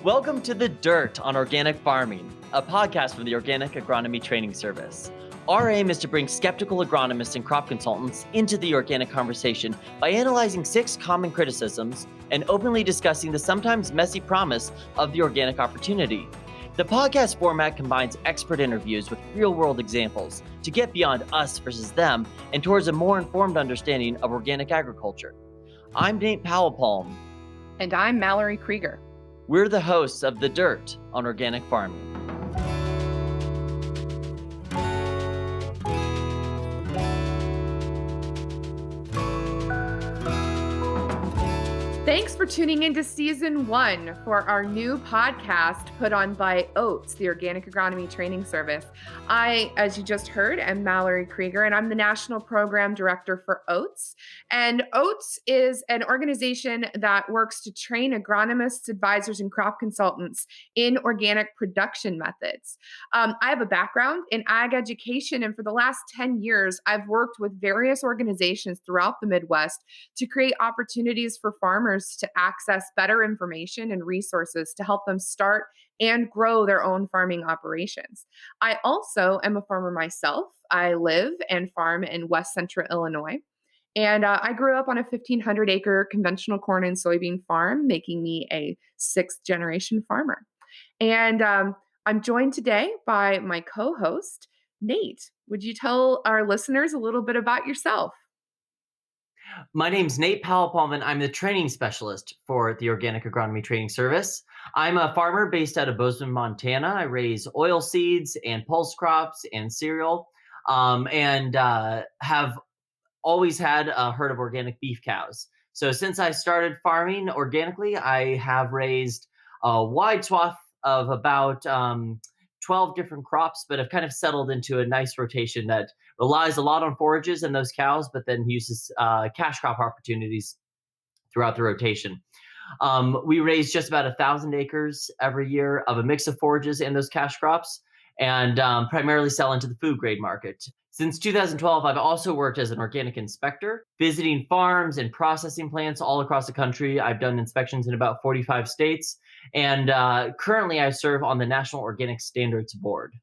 Welcome to The Dirt on Organic Farming, a podcast from the Organic Agronomy Training Service. Our aim is to bring skeptical agronomists and crop consultants into the organic conversation by analyzing 6 common criticisms and openly discussing the sometimes messy promise of the organic opportunity. The podcast format combines expert interviews with real-world examples to get beyond us versus them and towards a more informed understanding of organic agriculture. I'm Nate Powell-Palm. And I'm Mallory Krieger. We're the hosts of The Dirt on Organic Farming. Thanks for tuning into Season 1 for our new podcast put on by OATS, the Organic Agronomy Training Service. I, as you just heard, am Mallory Krieger, and I'm the National Program Director for OATS. And OATS is an organization that works to train agronomists, advisors, and crop consultants in organic production methods. I have a background in ag education, and for the last 10 years, I've worked with various organizations throughout the Midwest to create opportunities for farmers to access better information and resources to help them start and grow their own farming operations. I also am a farmer myself. I live and farm in West Central Illinois. And I grew up on a 1,500-acre conventional corn and soybean farm, making me a 6th-generation farmer. And I'm joined today by my co-host, Nate. Would you tell our listeners a little bit about yourself? My name's Nate Powell-Palm. I'm the training specialist for the Organic Agronomy Training Service. I'm a farmer based out of Bozeman, Montana. I raise oil seeds and pulse crops and cereal, and have always had a herd of organic beef cows. So since I started farming organically, I have raised a wide swath of about 12 different crops, but have kind of settled into a nice rotation that relies a lot on forages and those cows, but then uses cash crop opportunities throughout the rotation. We raise just about 1,000 acres every year of a mix of forages and those cash crops, and primarily sell into the food grade market. Since 2012, I've also worked as an organic inspector, visiting farms and processing plants all across the country. I've done inspections in about 45 states, and currently I serve on the National Organic Standards Board.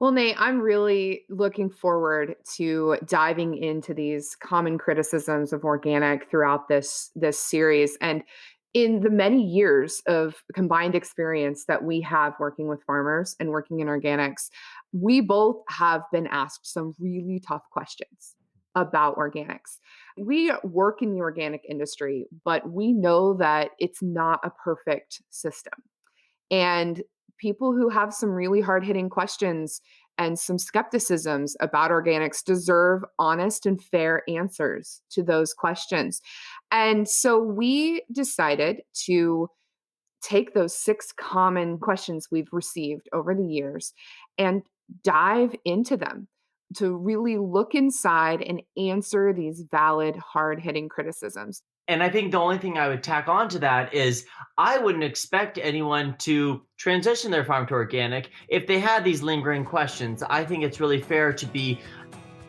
Well, Nate, I'm really looking forward to diving into these common criticisms of organic throughout this series. And in the many years of combined experience that we have working with farmers and working in organics, we both have been asked some really tough questions about organics. We work in the organic industry, but we know that it's not a perfect system. And people who have some really hard-hitting questions and some skepticisms about organics deserve honest and fair answers to those questions. And so we decided to take those 6 common questions we've received over the years and dive into them to really look inside and answer these valid, hard-hitting criticisms. And I think the only thing I would tack on to that is I wouldn't expect anyone to transition their farm to organic if they had these lingering questions. I think it's really fair to be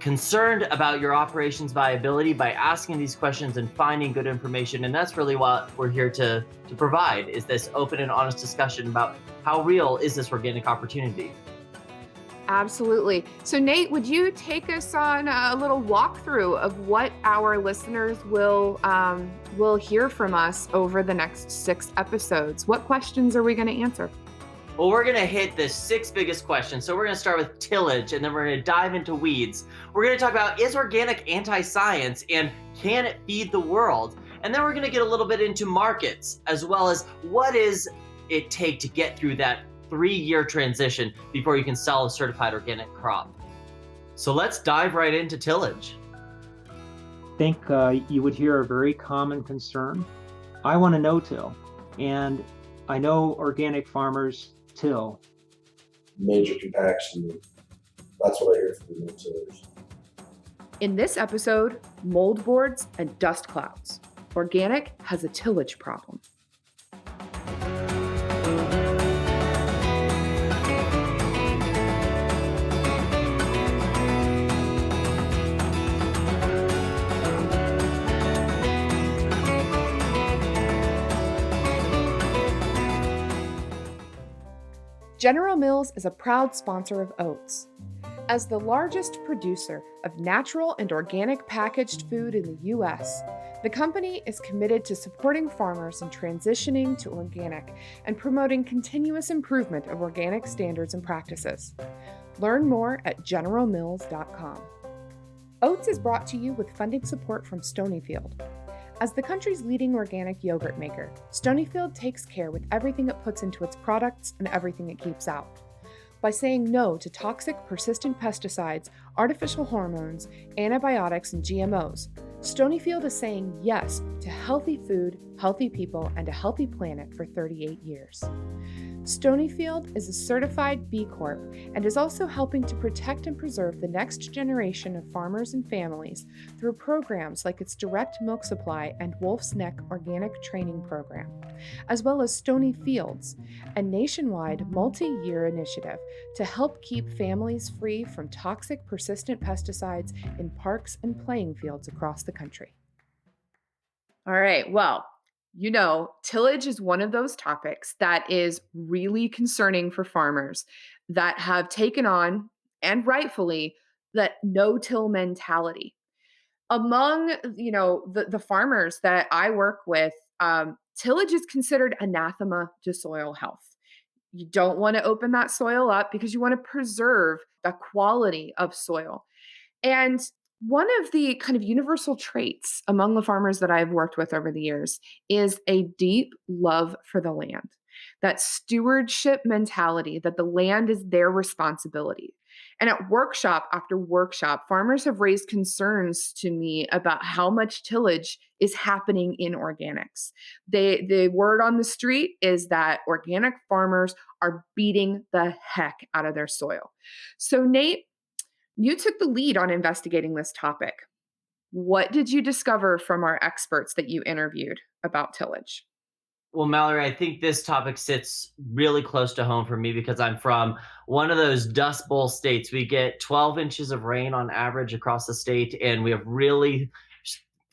concerned about your operations viability by asking these questions and finding good information. And that's really what we're here to provide, is this open and honest discussion about how real is this organic opportunity. Absolutely. So Nate, would you take us on a little walkthrough of what our listeners will hear from us over the next 6 episodes? What questions are we going to answer? Well, we're going to hit the 6 biggest questions. So we're going to start with tillage, and then we're going to dive into weeds. We're going to talk about, is organic anti-science, and can it feed the world? And then we're going to get a little bit into markets, as well as what is it take to get through that 3-year transition before you can sell a certified organic crop. So let's dive right into tillage. I think you would hear a very common concern. I want to no-till, and I know organic farmers till. Major compaction, that's what I hear from the no-tillers. In this episode, moldboards and dust clouds. Organic has a tillage problem. General Mills is a proud sponsor of Oats. As the largest producer of natural and organic packaged food in the U.S., the company is committed to supporting farmers in transitioning to organic and promoting continuous improvement of organic standards and practices. Learn more at generalmills.com. Oats is brought to you with funding support from Stonyfield. As the country's leading organic yogurt maker, Stonyfield takes care with everything it puts into its products and everything it keeps out. By saying no to toxic, persistent pesticides, artificial hormones, antibiotics, and GMOs, Stonyfield is saying yes to healthy food, healthy people, and a healthy planet for 38 years. Stonyfield is a certified B Corp and is also helping to protect and preserve the next generation of farmers and families through programs like its direct milk supply and Wolf's Neck organic training program, as well as Stony Fields, a nationwide multi-year initiative to help keep families free from toxic persistent pesticides in parks and playing fields across the country. All right, well, tillage is one of those topics that is really concerning for farmers that have taken on, and rightfully, that no-till mentality. Among, the farmers that I work with, tillage is considered anathema to soil health. You don't want to open that soil up because you want to preserve the quality of soil. And one of the kind of universal traits among the farmers that I've worked with over the years is a deep love for the land, that stewardship mentality that the land is their responsibility. And at workshop after workshop, farmers have raised concerns to me about how much tillage is happening in organics. The word on the street is that organic farmers are beating the heck out of their soil. So, Nate, you took the lead on investigating this topic. What did you discover from our experts that you interviewed about tillage? Well, Mallory, I think this topic sits really close to home for me because I'm from one of those Dust Bowl states. We get 12 inches of rain on average across the state, and we have really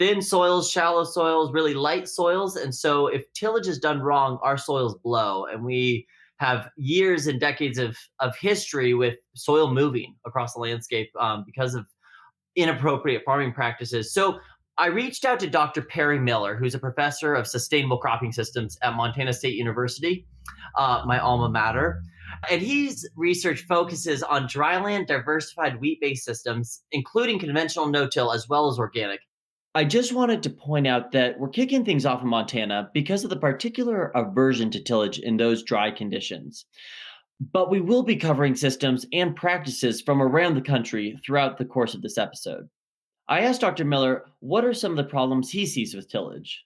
thin soils, shallow soils, really light soils. And so if tillage is done wrong, our soils blow. And we have years and decades of history with soil moving across the landscape because of inappropriate farming practices. So I reached out to Dr. Perry Miller, who's a professor of sustainable cropping systems at Montana State University, my alma mater. And his research focuses on dryland diversified wheat-based systems, including conventional no-till as well as organic. I just wanted to point out that we're kicking things off in Montana because of the particular aversion to tillage in those dry conditions. But we will be covering systems and practices from around the country throughout the course of this episode. I asked Dr. Miller what are some of the problems he sees with tillage.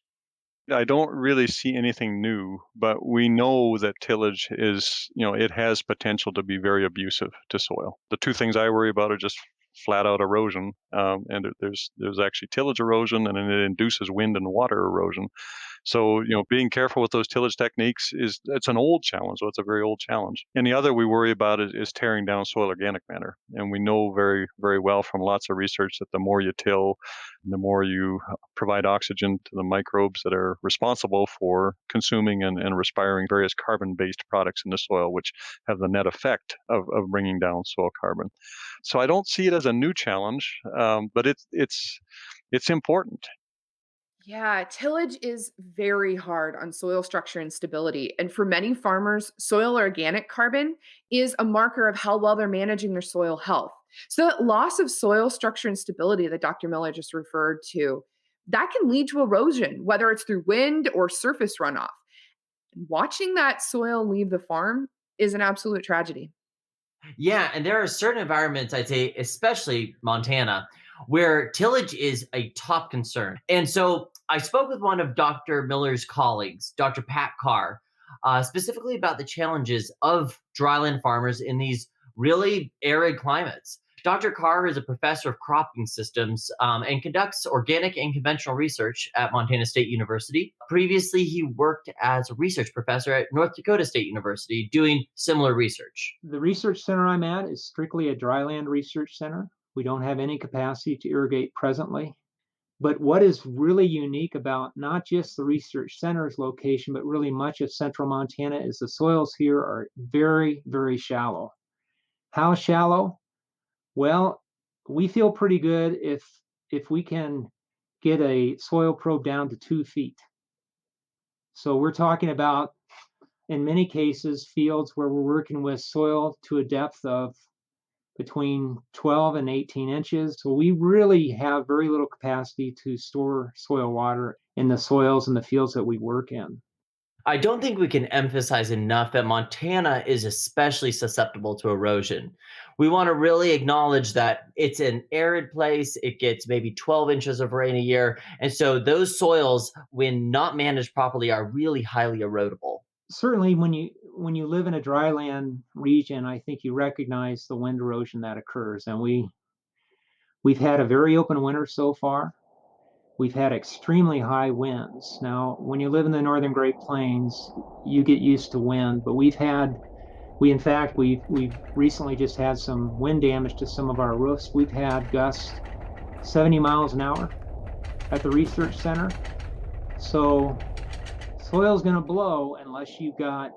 I don't really see anything new, but we know that tillage is, it has potential to be very abusive to soil. The two things I worry about are just flat out erosion, and there's actually tillage erosion, and then it induces wind and water erosion. So, being careful with those tillage techniques it's an old challenge. So it's a very old challenge. And the other we worry about is tearing down soil organic matter. And we know very, very well from lots of research that the more you till, the more you provide oxygen to the microbes that are responsible for consuming and respiring various carbon-based products in the soil, which have the net effect of bringing down soil carbon. So I don't see it as a new challenge, but it's important. Yeah, tillage is very hard on soil structure and stability. And for many farmers, soil organic carbon is a marker of how well they're managing their soil health. So that loss of soil structure and stability that Dr. Miller just referred to, that can lead to erosion, whether it's through wind or surface runoff. Watching that soil leave the farm is an absolute tragedy. Yeah, and there are certain environments, I'd say, especially Montana, where tillage is a top concern. And so I spoke with one of Dr. Miller's colleagues, Dr. Patt Carr, specifically about the challenges of dryland farmers in these really arid climates. Dr. Carr is a professor of cropping systems and conducts organic and conventional research at Montana State University. Previously, he worked as a research professor at North Dakota State University doing similar research. The research center I'm at is strictly a dryland research center. We don't have any capacity to irrigate presently. But what is really unique about not just the research center's location, but really much of central Montana is the soils here are very, very shallow. How shallow? Well, we feel pretty good if we can get a soil probe down to 2 feet. So we're talking about, in many cases, fields where we're working with soil to a depth of between 12 and 18 inches. So we really have very little capacity to store soil water in the soils and the fields that we work in. I don't think we can emphasize enough that Montana is especially susceptible to erosion. We want to really acknowledge that it's an arid place. It gets maybe 12 inches of rain a year. And so those soils, when not managed properly, are really highly erodible. Certainly when you live in a dryland region, I think you recognize the wind erosion that occurs. And we've had a very open winter so far. We've had extremely high winds. Now, when you live in the northern Great Plains, you get used to wind, but we've recently just had some wind damage to some of our roofs. We've had gusts 70 miles an hour at the research center. So soil's going to blow unless you've got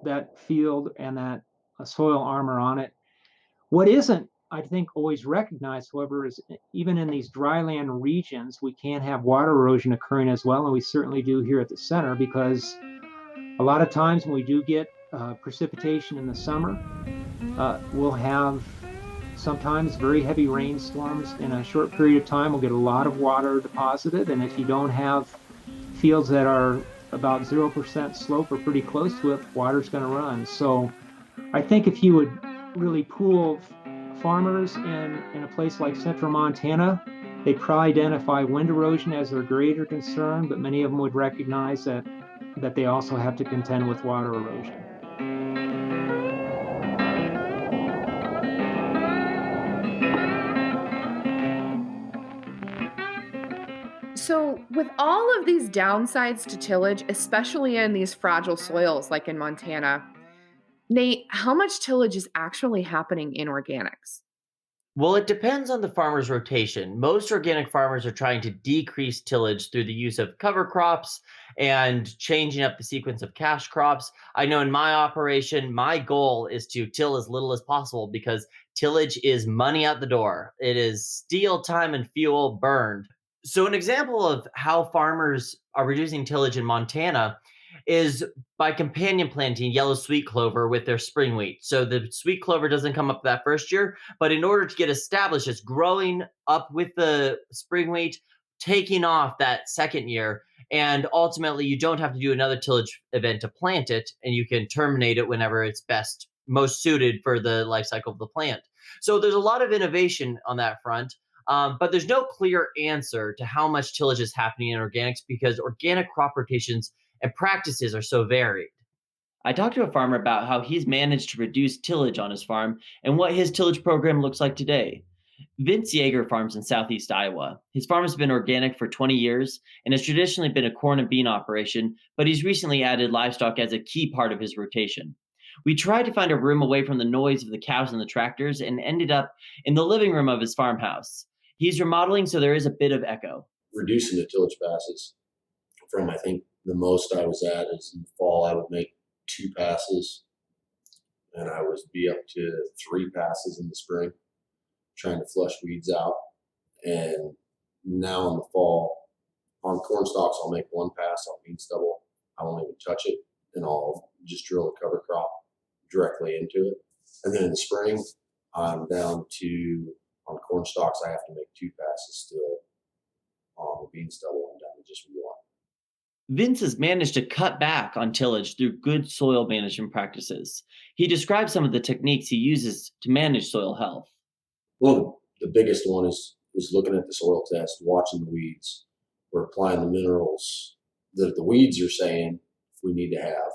that field and that soil armor on it. What isn't, I think, always recognized, however, is even in these dryland regions, we can have water erosion occurring as well, and we certainly do here at the center, because a lot of times when we do get precipitation in the summer, we'll have sometimes very heavy rainstorms in a short period of time. We'll get a lot of water deposited, and if you don't have fields that are about 0% slope or pretty close to it, water's going to run. So I think if you would really pool farmers in a place like central Montana, they'd probably identify wind erosion as their greater concern, but many of them would recognize that they also have to contend with water erosion. So, with all of these downsides to tillage, especially in these fragile soils like in Montana, Nate, how much tillage is actually happening in organics? Well, it depends on the farmer's rotation. Most organic farmers are trying to decrease tillage through the use of cover crops and changing up the sequence of cash crops. I know in my operation, my goal is to till as little as possible because tillage is money out the door. It is steel, time, and fuel burned. So, an example of how farmers are reducing tillage in Montana is by companion planting yellow sweet clover with their spring wheat. So the sweet clover doesn't come up that first year, but in order to get established, it's growing up with the spring wheat, taking off that second year. And ultimately, you don't have to do another tillage event to plant it, and you can terminate it whenever it's most suited for the life cycle of the plant. So there's a lot of innovation on that front. But there's no clear answer to how much tillage is happening in organics because organic crop rotations and practices are so varied. I talked to a farmer about how he's managed to reduce tillage on his farm and what his tillage program looks like today. Vince Jaeger farms in southeast Iowa. His farm has been organic for 20 years and has traditionally been a corn and bean operation, but he's recently added livestock as a key part of his rotation. We tried to find a room away from the noise of the cows and the tractors and ended up in the living room of his farmhouse. He's remodeling, so there is a bit of echo. Reducing the tillage passes from, I think, the most I was at is in the fall, I would make 2 passes, and I would be up to 3 passes in the spring, trying to flush weeds out. And now in the fall, on corn stalks, I'll make 1 pass on bean stubble. I won't even touch it, and I'll just drill a cover crop directly into it. And then in the spring, I'm down to, on corn stalks, I have to make 2 passes still. On the bean stubble, I'm down to just 1. Vince has managed to cut back on tillage through good soil management practices. He describes some of the techniques he uses to manage soil health. Well, the biggest one is looking at the soil test, watching the weeds. We're applying the minerals that the weeds are saying we need to have.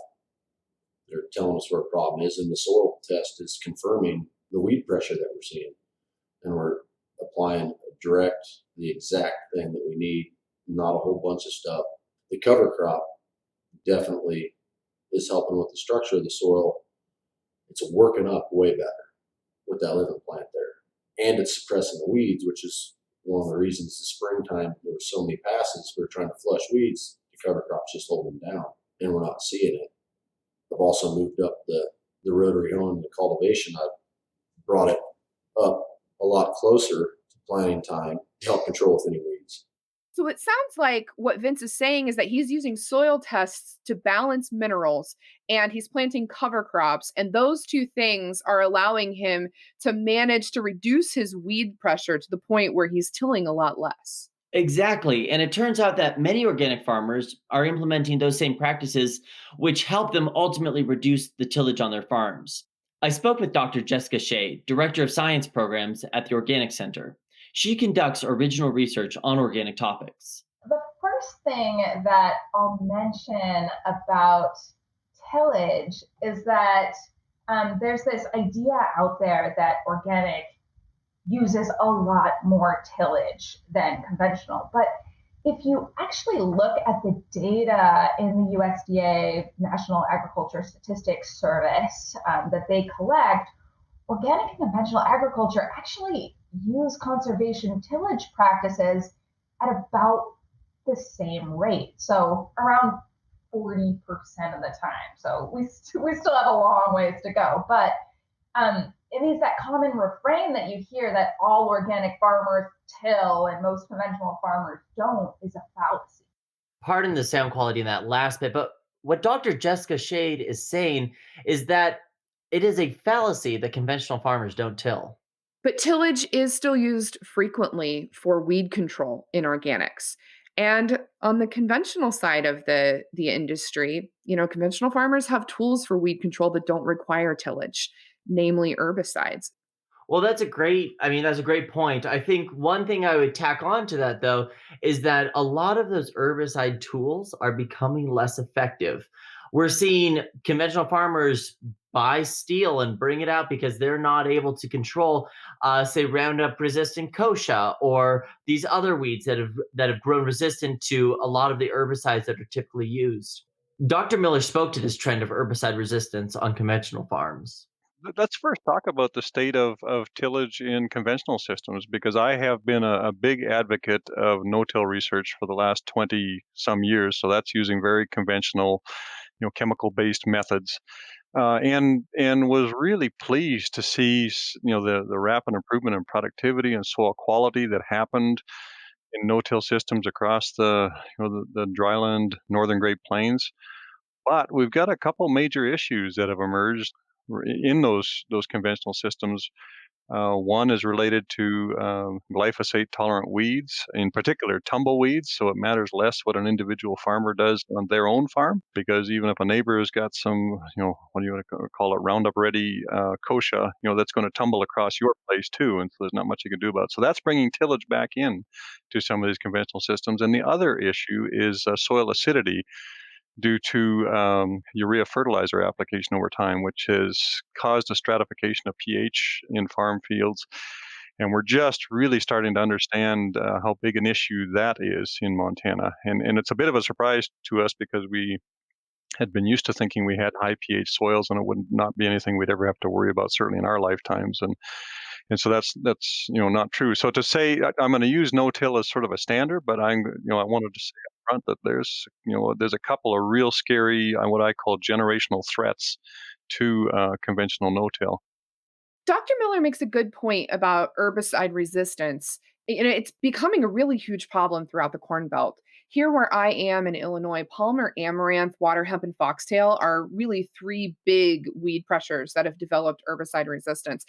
They're telling us where a problem is, and the soil test is confirming the weed pressure that we're seeing. And we're applying the exact thing that we need, not a whole bunch of stuff. The cover crop definitely is helping with the structure of the soil. It's working up way better with that living plant there. And it's suppressing the weeds, which is one of the reasons the spring springtime, there were so many passes, we were trying to flush weeds, the cover crops just hold them down, and we're not seeing it. I've also moved up the rotary hone, the cultivation. I've brought it up a lot closer to planting time to help control with any weeds. So it sounds like what Vince is saying is that he's using soil tests to balance minerals and he's planting cover crops. And those two things are allowing him to manage to reduce his weed pressure to the point where he's tilling a lot less. Exactly. And it turns out that many organic farmers are implementing those same practices, which help them ultimately reduce the tillage on their farms. I spoke with Dr. Jessica Shea, Director of Science Programs at the Organic Center. She conducts original research on organic topics. The first thing that I'll mention about tillage is that there's this idea out there that organic uses a lot more tillage than conventional. But if you actually look at the data in the USDA National Agriculture Statistics Service that they collect, organic and conventional agriculture actually use conservation tillage practices at about the same rate. So around 40% of the time. So we still have a long ways to go. But it is that common refrain that you hear that all organic farmers till and most conventional farmers don't is a fallacy. Pardon the sound quality in that last bit, but what Dr. Jessica Shade is saying is that it is a fallacy that conventional farmers don't till. But tillage is still used frequently for weed control in organics. And on the conventional side of the industry, conventional farmers have tools for weed control that don't require tillage, namely herbicides. Well, that's a great point. I think one thing I would tack on to that, though, is that a lot of those herbicide tools are becoming less effective. We're seeing conventional farmers buy steel and bring it out because they're not able to control, say, Roundup resistant kochia or these other weeds that have grown resistant to a lot of the herbicides that are typically used. Dr. Miller spoke to this trend of herbicide resistance on conventional farms. Let's first talk about the state of tillage in conventional systems, because I have been a big advocate of no-till research for the last 20 some years. So that's using very conventional, chemical-based methods, and was really pleased to see, the rapid improvement in productivity and soil quality that happened in no-till systems across the dryland northern Great Plains. But we've got a couple major issues that have emerged in those conventional systems. One is related to glyphosate-tolerant weeds, in particular tumbleweeds. So it matters less what an individual farmer does on their own farm, because even if a neighbor has got some, what do you want to call it, Roundup-ready kochia, that's going to tumble across your place too, and so there's not much you can do about it. So that's bringing tillage back in to some of these conventional systems. And the other issue is soil acidity, due to urea fertilizer application over time, which has caused a stratification of pH in farm fields. And we're just really starting to understand how big an issue that is in Montana. And it's a bit of a surprise to us, because we had been used to thinking we had high pH soils and it would not be anything we'd ever have to worry about, certainly in our lifetimes. And so that's not true. So to say I'm going to use no-till as sort of a standard, but I wanted to say up front that there's a couple of real scary, what I call generational threats to conventional no-till. Dr. Miller makes a good point about herbicide resistance. It's becoming a really huge problem throughout the Corn Belt. Here where I am in Illinois, Palmer amaranth, water hemp, and foxtail are really three big weed pressures that have developed herbicide resistance.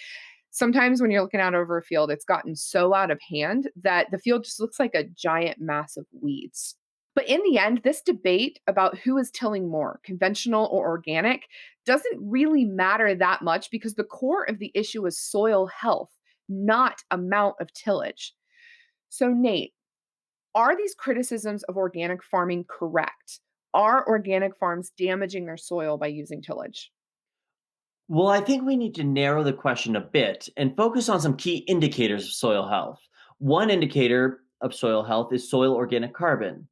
Sometimes when you're looking out over a field, it's gotten so out of hand that the field just looks like a giant mass of weeds. But in the end, this debate about who is tilling more, conventional or organic, doesn't really matter that much, because the core of the issue is soil health, not amount of tillage. So, Nate, are these criticisms of organic farming correct? Are organic farms damaging their soil by using tillage? Well, I think we need to narrow the question a bit and focus on some key indicators of soil health. One indicator of soil health is soil organic carbon.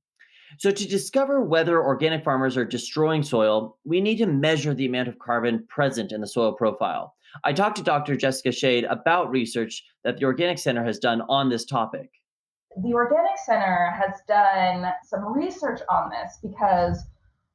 So, to discover whether organic farmers are destroying soil, we need to measure the amount of carbon present in the soil profile. I talked to Dr. Jessica Shade about research that the Organic Center has done on this topic. The Organic Center has done some research on this because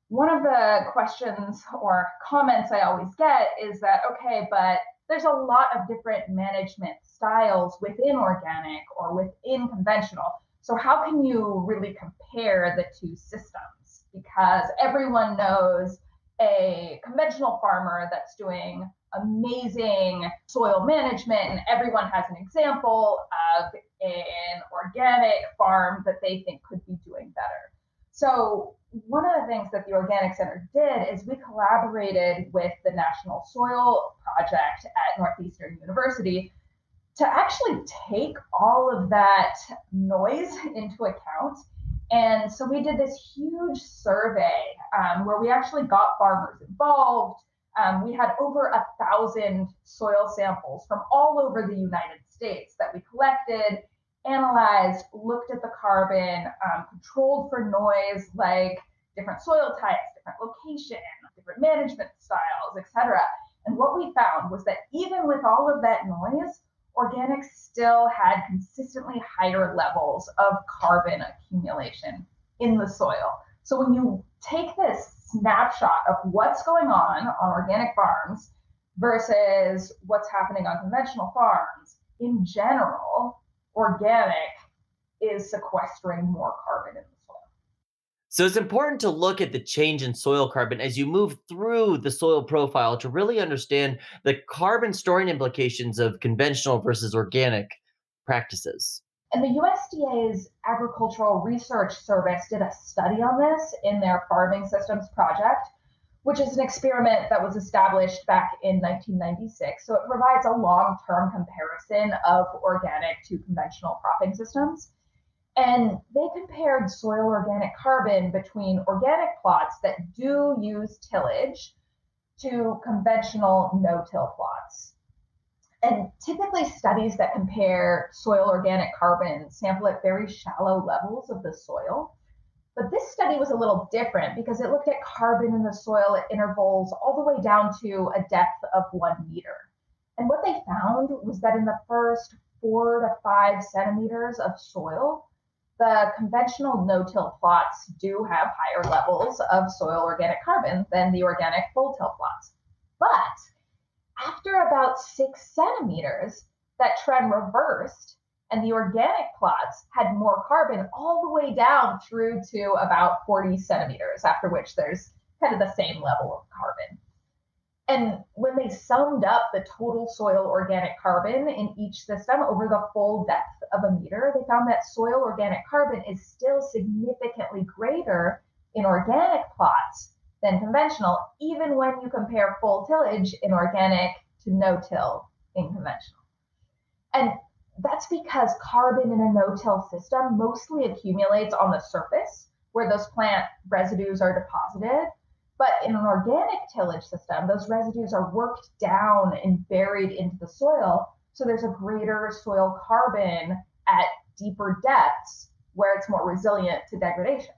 one of the questions or comments I always get is that, okay, but there's a lot of different management styles within organic or within conventional. So how can you really compare the two systems? Because everyone knows a conventional farmer that's doing amazing soil management, and everyone has an example of an organic farm that they think could be doing better. So one of the things that the Organic Center did is we collaborated with the National Soil Project at Northeastern University to actually take all of that noise into account. And so we did this huge survey where we actually got farmers involved. We had over 1,000 soil samples from all over the United States that we collected, analyzed, looked at the carbon, controlled for noise like different soil types, different location, different management styles, etc. And what we found was that even with all of that noise, organics still had consistently higher levels of carbon accumulation in the soil. So when you take this snapshot of what's going on organic farms versus what's happening on conventional farms, in general, organic is sequestering more carbon in the soil. So it's important to look at the change in soil carbon as you move through the soil profile to really understand the carbon storing implications of conventional versus organic practices. And the USDA's Agricultural Research Service did a study on this in their Farming Systems Project, which is an experiment that was established back in 1996. So it provides a long-term comparison of organic to conventional cropping systems. And they compared soil organic carbon between organic plots that do use tillage to conventional no-till plots. And typically studies that compare soil organic carbon sample at very shallow levels of the soil. But this study was a little different because it looked at carbon in the soil at intervals all the way down to a depth of 1 meter. And what they found was that in the first 4 to 5 centimeters of soil, the conventional no-till plots do have higher levels of soil organic carbon than the organic full-till plots. But after about 6 centimeters, that trend reversed, and the organic plots had more carbon all the way down through to about 40 centimeters, after which there's kind of the same level of carbon. And when they summed up the total soil organic carbon in each system over the full depth of a meter, they found that soil organic carbon is still significantly greater in organic plots than conventional, even when you compare full tillage in organic to no-till in conventional. And that's because carbon in a no-till system mostly accumulates on the surface where those plant residues are deposited. But in an organic tillage system, those residues are worked down and buried into the soil. So there's a greater soil carbon at deeper depths where it's more resilient to degradation.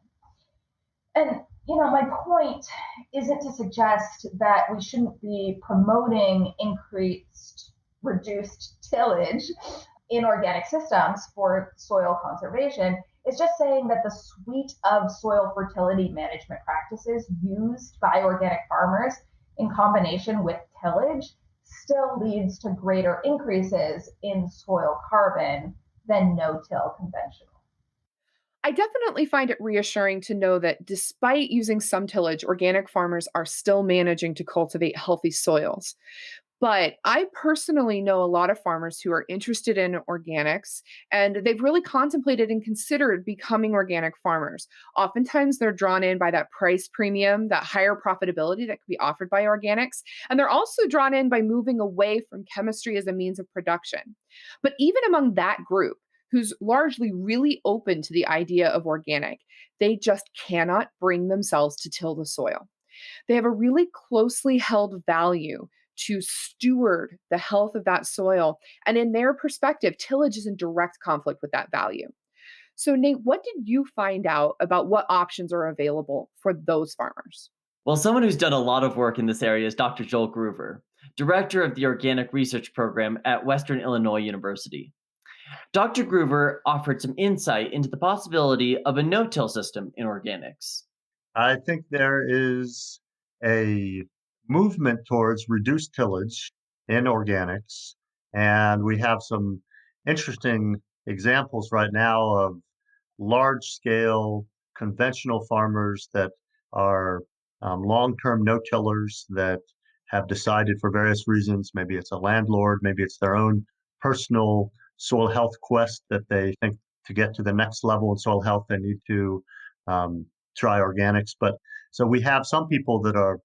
And, my point isn't to suggest that we shouldn't be promoting reduced tillage in organic systems for soil conservation. It's just saying that the suite of soil fertility management practices used by organic farmers in combination with tillage still leads to greater increases in soil carbon than no-till conventional. I definitely find it reassuring to know that despite using some tillage, organic farmers are still managing to cultivate healthy soils. But I personally know a lot of farmers who are interested in organics, and they've really contemplated and considered becoming organic farmers. Oftentimes, they're drawn in by that price premium, that higher profitability that can be offered by organics. And they're also drawn in by moving away from chemistry as a means of production. But even among that group, who's largely really open to the idea of organic, they just cannot bring themselves to till the soil. They have a really closely held value to steward the health of that soil. And in their perspective, tillage is in direct conflict with that value. So, Nate, what did you find out about what options are available for those farmers? Well, someone who's done a lot of work in this area is Dr. Gruver, director of the Organic Research Program at Western Illinois University. Dr. Gruver offered some insight into the possibility of a no-till system in organics. I think there is a movement towards reduced tillage in organics, and we have some interesting examples right now of large scale conventional farmers that are long term no tillers that have decided for various reasons, maybe it's a landlord, maybe it's their own personal soil health quest that they think to get to the next level in soil health, they need to um, try organics. But so we have some people that are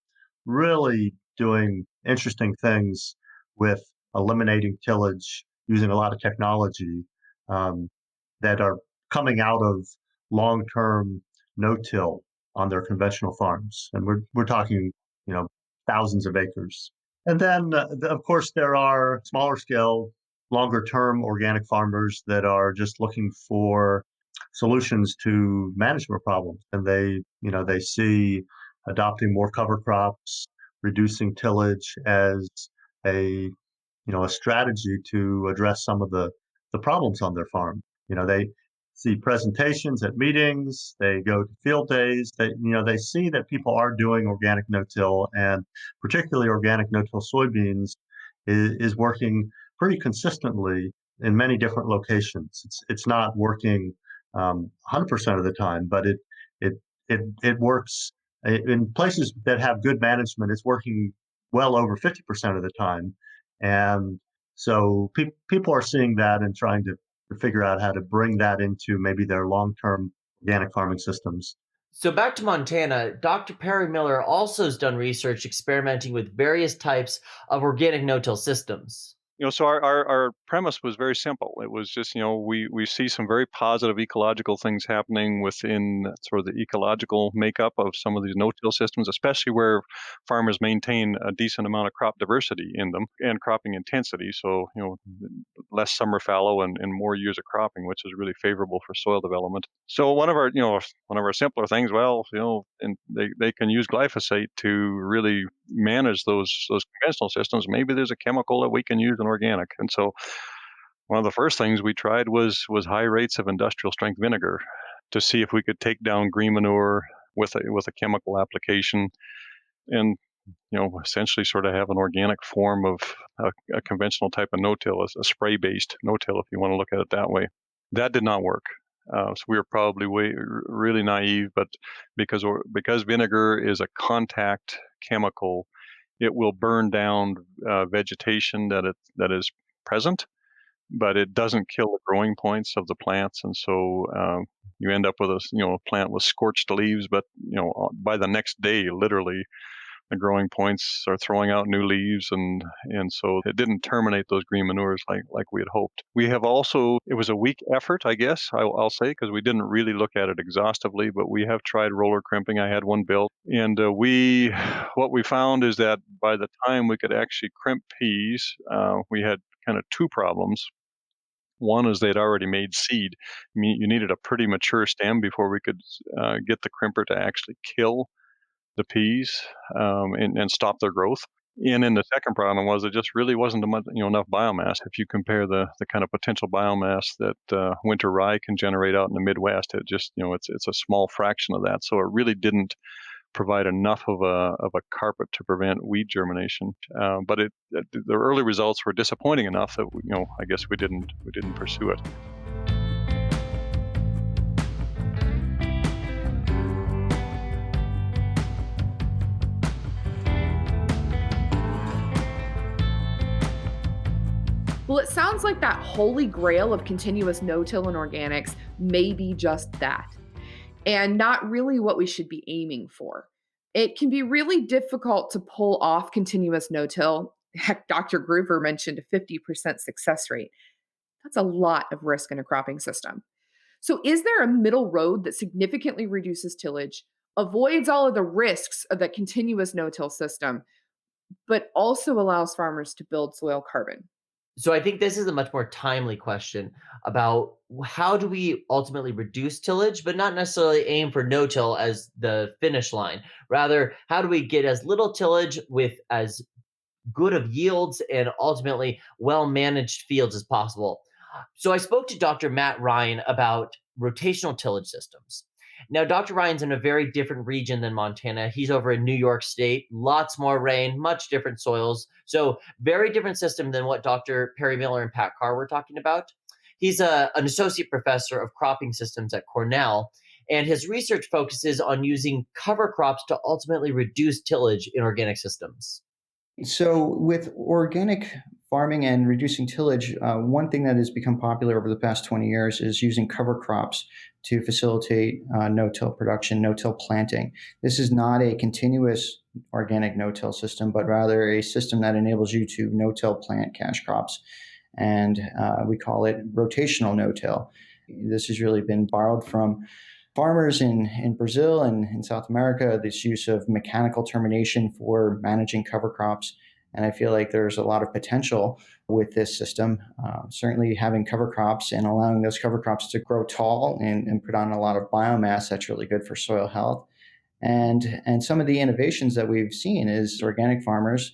really doing interesting things with eliminating tillage using a lot of technology um, that are coming out of long-term no-till on their conventional farms, and we're talking, you know, thousands of acres. And then, of course, there are smaller scale, longer term organic farmers that are just looking for solutions to management problems, and they see adopting more cover crops, reducing tillage as a a strategy to address some of the problems on their farm. They see presentations at meetings, they go to field days, they see that people are doing organic no-till, and particularly organic no-till soybeans is working pretty consistently in many different locations. It's not working 100% of the time, but it it works in places that have good management. It's working well over 50% of the time, and so people are seeing that and trying to figure out how to bring that into maybe their long-term organic farming systems. So back to Montana, Dr. Perry Miller also has done research experimenting with various types of organic no-till systems. So our premise was very simple. It was just, we see some very positive ecological things happening within sort of the ecological makeup of some of these no-till systems, especially where farmers maintain a decent amount of crop diversity in them and cropping intensity. So, less summer fallow and more years of cropping, which is really favorable for soil development. So one of our simpler things, well, and they can use glyphosate to really manage those conventional systems. Maybe there's a chemical that we can use in organic. And so one of the first things we tried was high rates of industrial strength vinegar to see if we could take down green manure with a chemical application and essentially sort of have an organic form of a conventional type of no-till, a spray-based no-till, if you want to look at it that way. That did not work. So we were probably really naive, but because vinegar is a contact chemical, it will burn down vegetation that is present, but it doesn't kill the growing points of the plants, and so you end up with a plant with scorched leaves. But by the next day, literally, the growing points are throwing out new leaves, and so it didn't terminate those green manures like we had hoped. We have also, it was a weak effort, I guess I'll say, because we didn't really look at it exhaustively, but we have tried roller crimping. I had one built, and what we found is that by the time we could actually crimp peas, we had kind of two problems. One is they'd already made seed. You needed a pretty mature stem before we could get the crimper to actually kill the peas and stop their growth. And then the second problem was it just really wasn't enough biomass. If you compare the kind of potential biomass that winter rye can generate out in the Midwest, it just it's a small fraction of that. So it really didn't provide enough of a carpet to prevent weed germination. But the early results were disappointing enough that I guess we didn't pursue it. Well, it sounds like that holy grail of continuous no-till and organics may be just that, and not really what we should be aiming for. It can be really difficult to pull off continuous no-till. Heck, Dr. Gruver mentioned a 50% success rate. That's a lot of risk in a cropping system. So, is there a middle road that significantly reduces tillage, avoids all of the risks of that continuous no-till system, but also allows farmers to build soil carbon? So I think this is a much more timely question about how do we ultimately reduce tillage, but not necessarily aim for no-till as the finish line. Rather, how do we get as little tillage with as good of yields and ultimately well-managed fields as possible? So I spoke to Dr. Matt Ryan about rotational tillage systems. Now, Dr. Ryan's in a very different region than Montana. He's over in New York State, lots more rain, much different soils. So, very different system than what Dr. Perry Miller and Pat Carr were talking about. He's an associate professor of cropping systems at Cornell, and his research focuses on using cover crops to ultimately reduce tillage in organic systems. So, with organic farming and reducing tillage, one thing that has become popular over the past 20 years is using cover crops to facilitate no-till production, no-till planting. This is not a continuous organic no-till system, but rather a system that enables you to no-till plant cash crops. And we call it rotational no-till. This has really been borrowed from farmers in Brazil and in South America, this use of mechanical termination for managing cover crops. And I feel like there's a lot of potential with this system. Certainly having cover crops and allowing those cover crops to grow tall and put on a lot of biomass, that's really good for soil health. And some of the innovations that we've seen is organic farmers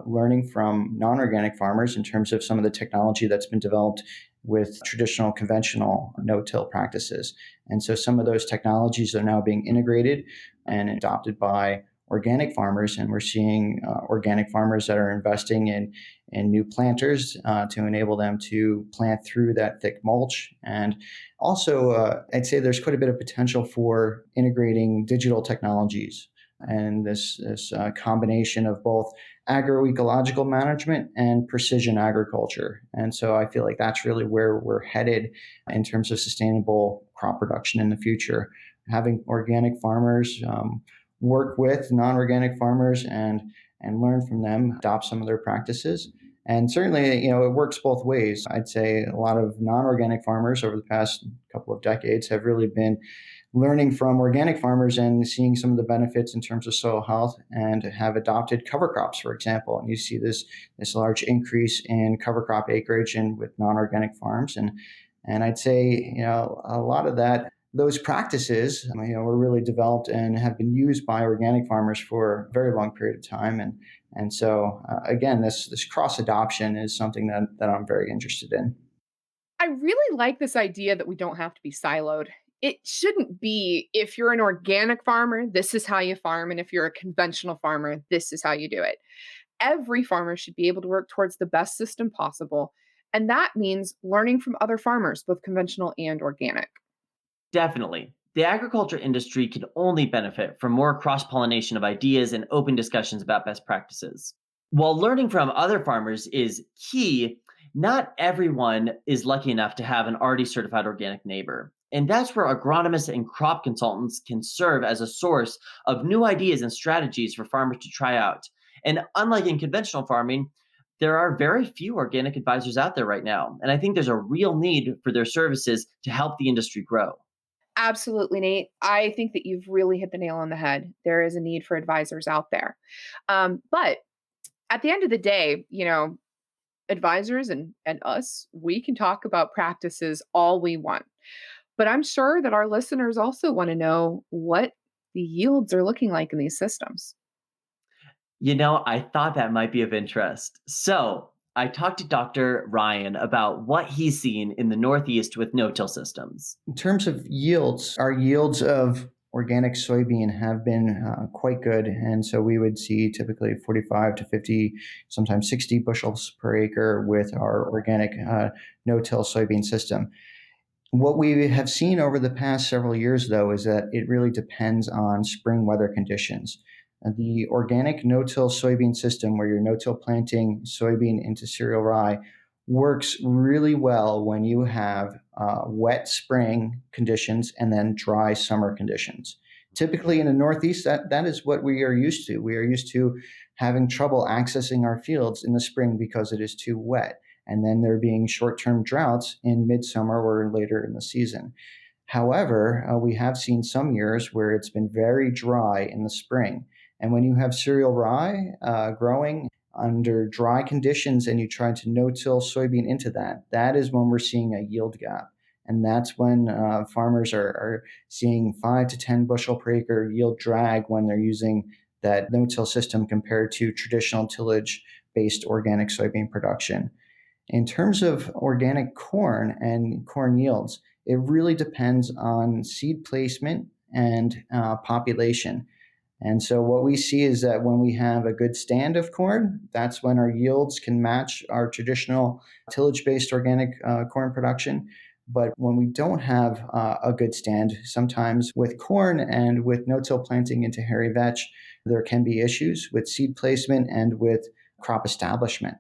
learning from non-organic farmers in terms of some of the technology that's been developed with traditional conventional no-till practices. And so some of those technologies are now being integrated and adopted by organic farmers, and we're seeing organic farmers that are investing in new planters to enable them to plant through that thick mulch. And also, I'd say there's quite a bit of potential for integrating digital technologies and this combination of both agroecological management and precision agriculture. And so I feel like that's really where we're headed in terms of sustainable crop production in the future. Having organic farmers work with non-organic farmers and learn from them, adopt some of their practices. And certainly, it works both ways. I'd say a lot of non-organic farmers over the past couple of decades have really been learning from organic farmers and seeing some of the benefits in terms of soil health and have adopted cover crops, for example. And you see this large increase in cover crop acreage and with non-organic farms. And I'd say, a lot of those practices, were really developed and have been used by organic farmers for a very long period of time. And so, again, this cross adoption is something that I'm very interested in. I really like this idea that we don't have to be siloed. It shouldn't be, if you're an organic farmer, this is how you farm. And if you're a conventional farmer, this is how you do it. Every farmer should be able to work towards the best system possible. And that means learning from other farmers, both conventional and organic. Definitely. The agriculture industry can only benefit from more cross pollination of ideas and open discussions about best practices. While learning from other farmers is key, not everyone is lucky enough to have an already certified organic neighbor. And that's where agronomists and crop consultants can serve as a source of new ideas and strategies for farmers to try out. And unlike in conventional farming, there are very few organic advisors out there right now. And I think there's a real need for their services to help the industry grow. Absolutely, Nate. I think that you've really hit the nail on the head. There is a need for advisors out there. But at the end of the day, advisors and us, we can talk about practices all we want. But I'm sure that our listeners also want to know what the yields are looking like in these systems. I thought that might be of interest. So I talked to Dr. Ryan about what he's seen in the Northeast with no-till systems. In terms of yields, our yields of organic soybean have been quite good. And so we would see typically 45 to 50, sometimes 60 bushels per acre with our organic no-till soybean system. What we have seen over the past several years, though, is that it really depends on spring weather conditions. The organic no-till soybean system, where you're no-till planting soybean into cereal rye, works really well when you have wet spring conditions and then dry summer conditions. Typically in the Northeast, that is what we are used to. We are used to having trouble accessing our fields in the spring because it is too wet, and then there being short-term droughts in midsummer or later in the season. However, we have seen some years where it's been very dry in the spring. And when you have cereal rye growing under dry conditions and you try to no-till soybean into that is when we're seeing a yield gap. And that's when farmers are seeing 5 to 10 bushel per acre yield drag when they're using that no-till system compared to traditional tillage-based organic soybean production. In terms of organic corn and corn yields, it really depends on seed placement and population. And so what we see is that when we have a good stand of corn, that's when our yields can match our traditional tillage-based organic corn production. But when we don't have a good stand, sometimes with corn and with no-till planting into hairy vetch, there can be issues with seed placement and with crop establishment.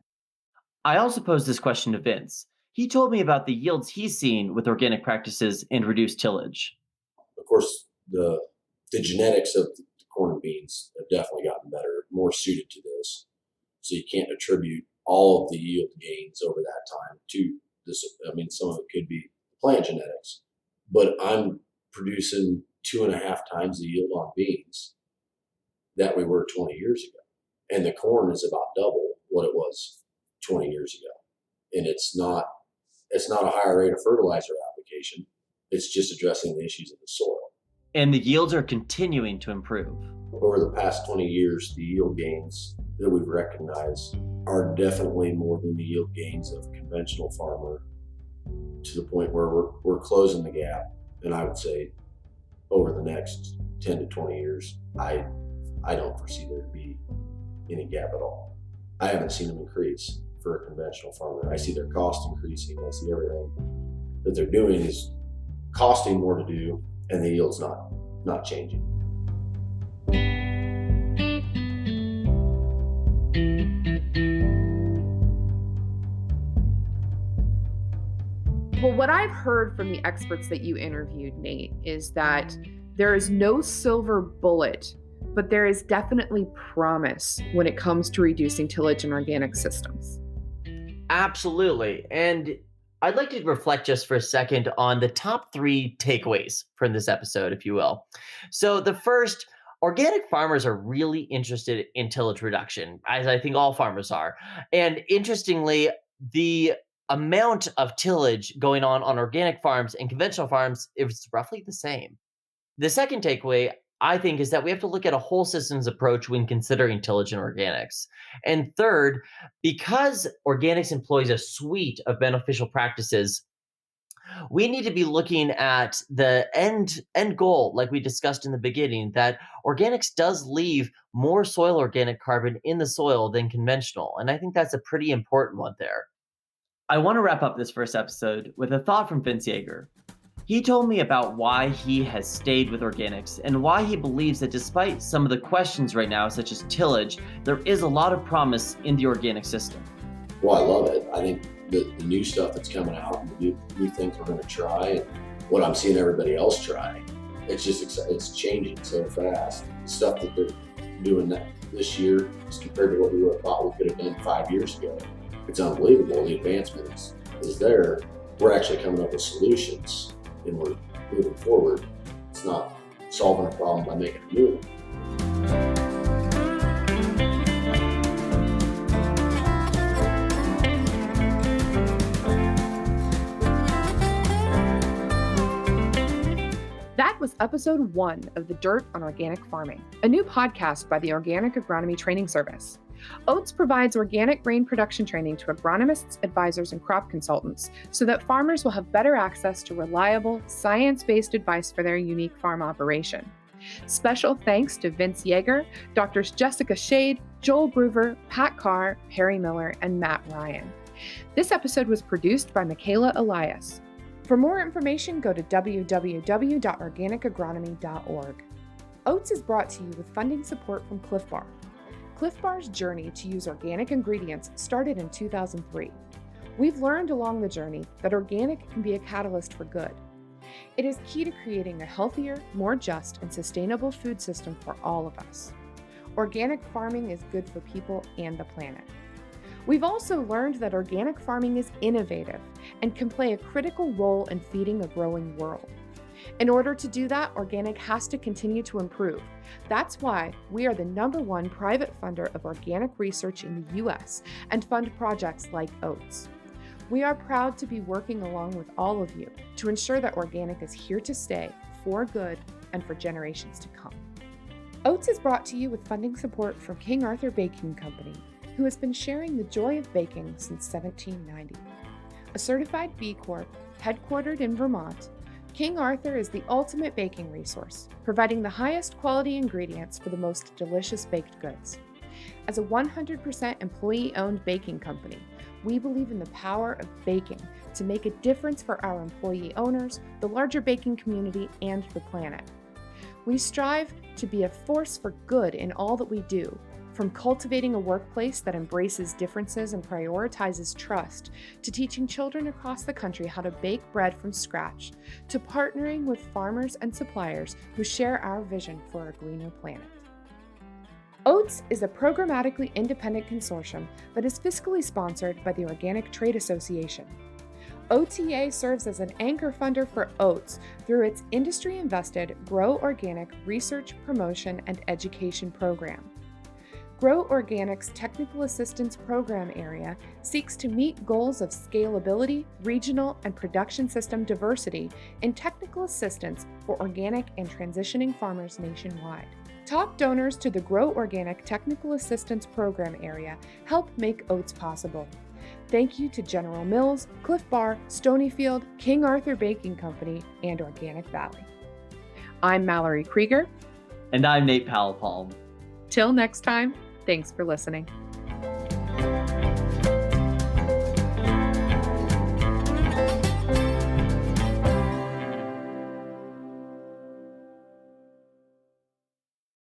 I also posed this question to Vince. He told me about the yields he's seen with organic practices and reduced tillage. Of course, the genetics of the corn and beans have definitely gotten better, more suited to this. So you can't attribute all of the yield gains over that time to this. I mean, some of it could be plant genetics, but I'm producing 2.5 times the yield on beans that we were 20 years ago. And the corn is about double what it was 20 years ago. And it's not a higher rate of fertilizer application. It's just addressing the issues of the soil. And the yields are continuing to improve. Over the past 20 years, the yield gains that we've recognized are definitely more than the yield gains of a conventional farmer, to the point where we're closing the gap. And I would say over the next 10 to 20 years, I don't foresee there to be any gap at all. I haven't seen them increase for a conventional farmer. I see their cost increasing. I see everything that they're doing is costing more to do, and the yield's not changing. Well, what I've heard from the experts that you interviewed, Nate, is that there is no silver bullet, but there is definitely promise when it comes to reducing tillage in organic systems. Absolutely. And I'd like to reflect just for a second on the top 3 takeaways from this episode, if you will. So the first, organic farmers are really interested in tillage reduction, as I think all farmers are. And interestingly, the amount of tillage going on organic farms and conventional farms is roughly the same. The second takeaway, I think, is that we have to look at a whole systems approach when considering tillage and organics. And third, because organics employs a suite of beneficial practices, we need to be looking at the end goal, like we discussed in the beginning, that organics does leave more soil organic carbon in the soil than conventional. And I think that's a pretty important one there. I want to wrap up this first episode with a thought from Vince Jaeger. He told me about why he has stayed with organics and why he believes that despite some of the questions right now, such as tillage, there is a lot of promise in the organic system. Well, I love it. I think the new stuff that's coming out and the new things we're going to try and what I'm seeing everybody else try, it's just exciting. It's changing so fast. The stuff that they're doing this year as compared to what we would have thought we could have done 5 years ago, it's unbelievable. The advancement is there. We're actually coming up with solutions. And we're moving forward. It's not solving a problem by making a new one. That was episode 1 of The Dirt on Organic Farming, a new podcast by the Organic Agronomy Training Service. Oats provides organic grain production training to agronomists, advisors, and crop consultants so that farmers will have better access to reliable, science-based advice for their unique farm operation. Special thanks to Vince Jaeger, Drs. Jessica Shade, Joel Gruver, Patt Carr, Perry Miller, and Matt Ryan. This episode was produced by Michaela Elias. For more information, go to www.organicagronomy.org. Oats is brought to you with funding support from Cliff Bar. Cliff Bar's journey to use organic ingredients started in 2003. We've learned along the journey that organic can be a catalyst for good. It is key to creating a healthier, more just, and sustainable food system for all of us. Organic farming is good for people and the planet. We've also learned that organic farming is innovative and can play a critical role in feeding a growing world. In order to do that, organic has to continue to improve. That's why we are the #1 private funder of organic research in the U.S. and fund projects like Oats. We are proud to be working along with all of you to ensure that organic is here to stay for good and for generations to come. Oats is brought to you with funding support from King Arthur Baking Company, who has been sharing the joy of baking since 1790. A certified B Corp, headquartered in Vermont, King Arthur is the ultimate baking resource, providing the highest quality ingredients for the most delicious baked goods. As a 100% employee-owned baking company, we believe in the power of baking to make a difference for our employee owners, the larger baking community, and the planet. We strive to be a force for good in all that we do, from cultivating a workplace that embraces differences and prioritizes trust, to teaching children across the country how to bake bread from scratch, to partnering with farmers and suppliers who share our vision for a greener planet. OATS is a programmatically independent consortium that is fiscally sponsored by the Organic Trade Association. OTA serves as an anchor funder for OATS through its industry-invested Grow Organic research, promotion, and education program. Grow Organic's Technical Assistance Program area seeks to meet goals of scalability, regional, and production system diversity in technical assistance for organic and transitioning farmers nationwide. Top donors to the Grow Organic Technical Assistance Program area help make OATS possible. Thank you to General Mills, Cliff Bar, Stonyfield, King Arthur Baking Company, and Organic Valley. I'm Mallory Krieger. And I'm Nate Powell-Palm. Till next time, thanks for listening.